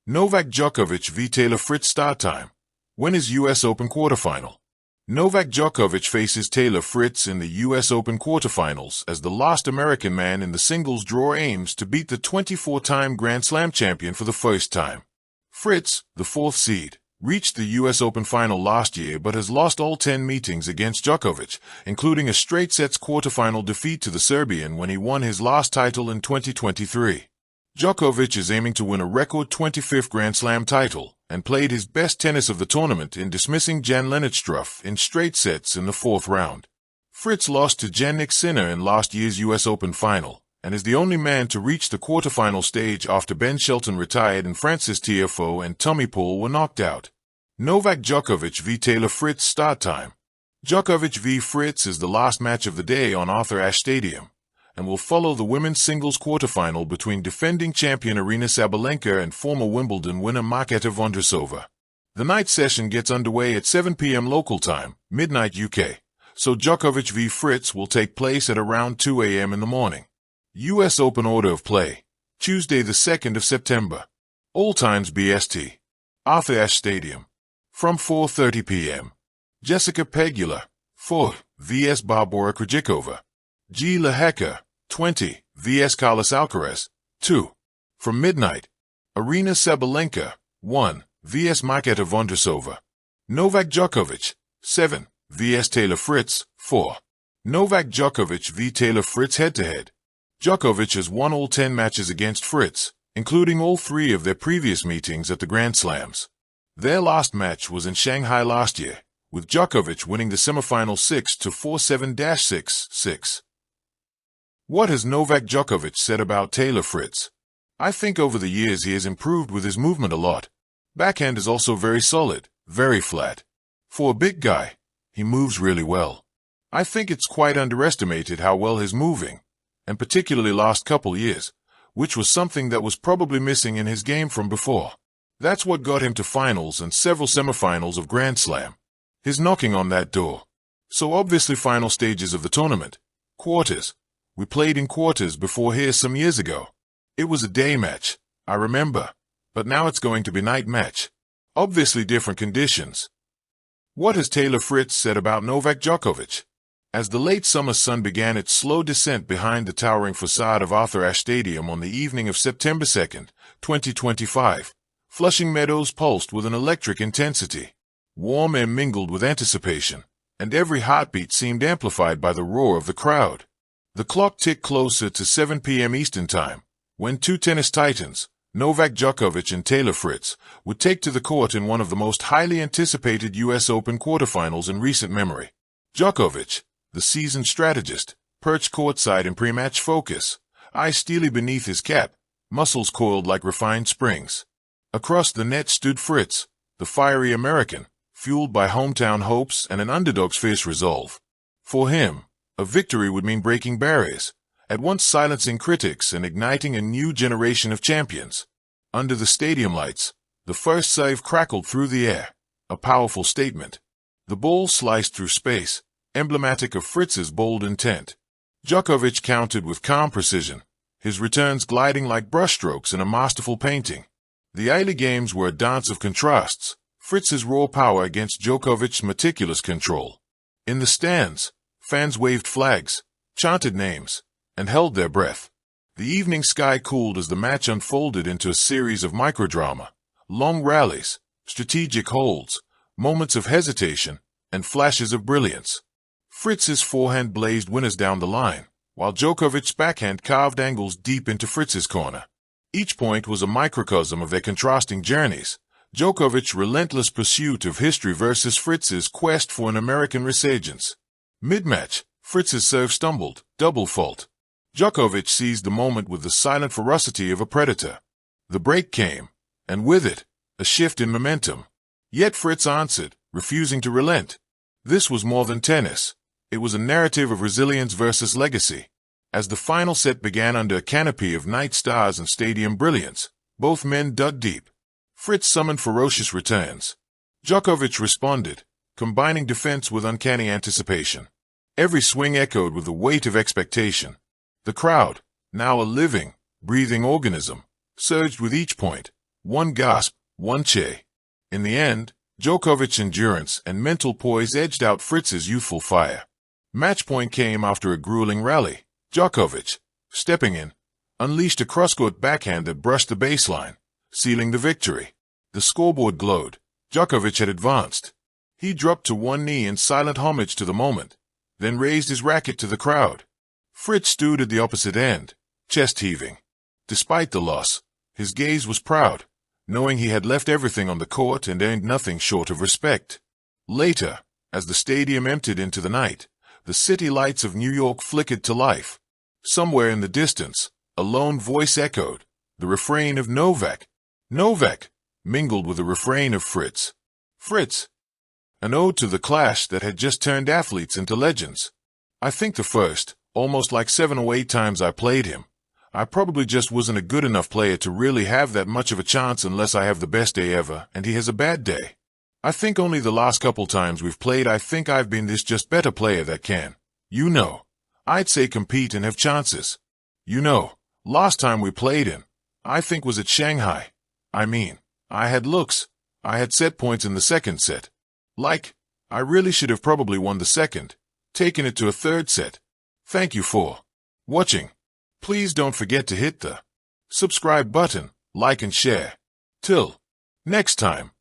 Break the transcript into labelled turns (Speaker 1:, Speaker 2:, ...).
Speaker 1: Novak Djokovic v Taylor Fritz start time. When is U.S. Open quarterfinal? Novak Djokovic faces Taylor Fritz in the U.S. Open quarterfinals as the last American man in the singles draw aims to beat the 24-time Grand Slam champion for the first time. Fritz, the fourth seed, reached the U.S. Open final last year but has lost all 10 meetings against Djokovic, including a straight sets quarterfinal defeat to the Serbian when he won his last title in 2023. Djokovic is aiming to win a record 25th Grand Slam title and played his best tennis of the tournament in dismissing Jan-Lennard Struff in straight sets in the fourth round. Fritz lost to Jannik Sinner in last year's U.S. Open final and is the only man to reach the quarterfinal stage after Ben Shelton retired and Frances Tiafoe and Tommy Paul were knocked out. Novak Djokovic v Taylor Fritz start time. Djokovic v Fritz is the last match of the day on Arthur Ashe Stadium and will follow the women's singles quarterfinal between defending champion Aryna Sabalenka and former Wimbledon winner Marketa Vondrousova. The night session gets underway at 7 p.m. local time, midnight UK, so Djokovic v Fritz will take place at around 2 a.m. in the morning. U.S. Open order of play, Tuesday the 2nd of September. All times BST. Arthur Ashe Stadium. From 4:30 p.m. Jessica Pegula, 4, vs Barbora Krejcikova. G. Lehecka, 20, vs Carlos Alcaraz, 2. From midnight, Aryna Sabalenka, 1, vs Marketa Vondrousova. Novak Djokovic, 7, vs Taylor Fritz, 4. Novak Djokovic v Taylor Fritz head-to-head. Djokovic has won all 10 matches against Fritz, including all 3 of their previous meetings at the Grand Slams. Their last match was in Shanghai last year, with Djokovic winning the semifinal 6-4, 7-6, 6. What has Novak Djokovic said about Taylor Fritz? I think over the years he has improved with his movement a lot. Backhand is also very solid, very flat. For a big guy, he moves really well. I think it's quite underestimated how well he's moving, and particularly last couple years, which was something that was probably missing in his game from before. That's what got him to finals and several semifinals of Grand Slam. He's knocking on that door. So obviously final stages of the tournament. Quarters. We played in quarters before here some years ago. It was a day match, I remember, but now it's going to be night match. Obviously different conditions. What has Taylor Fritz said about Novak Djokovic? As the late summer sun began its slow descent behind the towering facade of Arthur Ashe Stadium on the evening of September 2, 2025, Flushing Meadows pulsed with an electric intensity. Warm air mingled with anticipation, and every heartbeat seemed amplified by the roar of the crowd. The clock ticked closer to 7 p.m. Eastern Time, when 2 tennis titans, Novak Djokovic and Taylor Fritz, would take to the court in one of the most highly anticipated U.S. Open quarterfinals in recent memory. Djokovic, the seasoned strategist, perched courtside in pre-match focus, eyes steely beneath his cap, muscles coiled like refined springs. Across the net stood Fritz, the fiery American, fueled by hometown hopes and an underdog's fierce resolve. For him, a victory would mean breaking barriers, at once silencing critics and igniting a new generation of champions. Under the stadium lights, the first serve crackled through the air, a powerful statement. The ball sliced through space, emblematic of Fritz's bold intent. Djokovic countered with calm precision, his returns gliding like brushstrokes in a masterful painting. The early games were a dance of contrasts, Fritz's raw power against Djokovic's meticulous control. In the stands, fans waved flags, chanted names, and held their breath. The evening sky cooled as the match unfolded into a series of microdrama, long rallies, strategic holds, moments of hesitation, and flashes of brilliance. Fritz's forehand blazed winners down the line, while Djokovic's backhand carved angles deep into Fritz's corner. Each point was a microcosm of their contrasting journeys, Djokovic's relentless pursuit of history versus Fritz's quest for an American resurgence. Mid-match, Fritz's serve stumbled, double fault. Djokovic seized the moment with the silent ferocity of a predator. The break came, and with it, a shift in momentum. Yet Fritz answered, refusing to relent. This was more than tennis. It was a narrative of resilience versus legacy. As the final set began under a canopy of night stars and stadium brilliance, both men dug deep. Fritz summoned ferocious returns. Djokovic responded, combining defense with uncanny anticipation. Every swing echoed with the weight of expectation. The crowd, now a living, breathing organism, surged with each point, One gasp, one che. In the end, Djokovic's endurance and mental poise edged out Fritz's youthful fire. Match point came after a grueling rally. Djokovic, stepping in, unleashed a cross-court backhand that brushed the baseline, sealing the victory. The scoreboard glowed. Djokovic had advanced. He dropped to one knee in silent homage to the moment, then raised his racket to the crowd. Fritz stood at the opposite end, chest heaving. Despite the loss, his gaze was proud, knowing he had left everything on the court and earned nothing short of respect. Later, as the stadium emptied into the night, the city lights of New York flickered to life. Somewhere in the distance, a lone voice echoed, the refrain of Novak. Novak, mingled with the refrain of Fritz. Fritz. An ode to the clash that had just turned athletes into legends. I think the first, almost like 7 or 8 times I played him, I probably just wasn't a good enough player to really have that much of a chance unless I have the best day ever and he has a bad day. I think only the last couple times we've played I think I've been this just better player that can, I'd say compete and have chances. Last time we played him, I think was at Shanghai. I had looks. I had set points in the second set. I really should have probably won the second, taken it to a third set. Thank you for watching. Please don't forget to hit the subscribe button, like and share. Till next time.